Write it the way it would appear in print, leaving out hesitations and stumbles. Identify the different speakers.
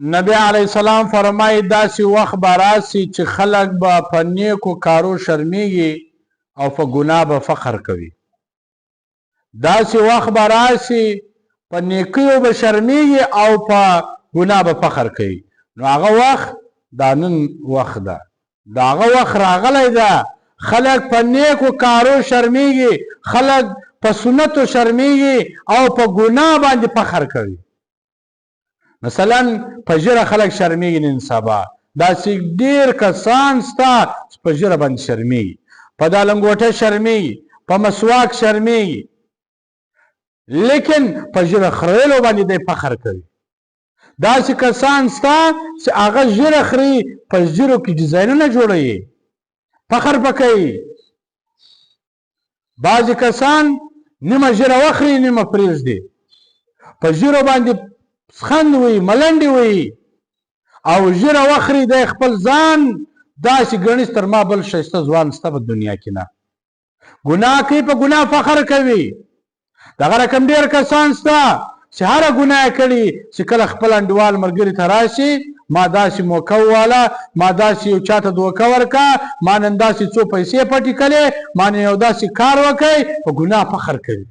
Speaker 1: نبی علیہ السلام فرمایي داسې وخت به راسي چې خلک به په نیکو کارو شرمیږي او په ګناه به فخر کوي. داسې وخت به راسي په نیکیو به شرمیږي او په ګناه به فخر کوي. نو هغه وخت دا نن وخت ده، دا هغه وخت راغلی ده. خلک په نیکو کارو شرمیږي، خلک په سنتو شرمیږي او په ګناه باندې فخر کوي. مثلا په ژیره خلک شرمیږي نن سبا، داسې ډېر کسان سته چې په ژیره باندې شرمیږي، په دا لنګوټه شرمیږي، په مسواک شرمیږي، لیکن په ژیره خریلو باندې دی فخر کوي. داسې کسان سته چې هغه ژیره خري، په ژیرو کې ډیزاینونه جوړوي، فخر به کوي. بعضې کسان نیمه ژیره وخري نیمه پرېږدي، په ژیرو باندې سخند وي، ملنډې وي، او ژیره وخري دی خپل ځان داسې ګڼي تر ما بل ښایسته ځوان شته په دنیا کې نه. ګناه کوي، په ګناه فخر کوي. دغه رقم ډېر کسان شته چې هره ګناه کړي چې کله خپل انډیوال ملګري ته راشي، ما داسې موقع وواله، ما داسې یو چاته دوکه ورکړه، ما نن داسې څو پیسې پټې کړې، ما نن یو داسې کار وکړی، په ګناه فخر کوي.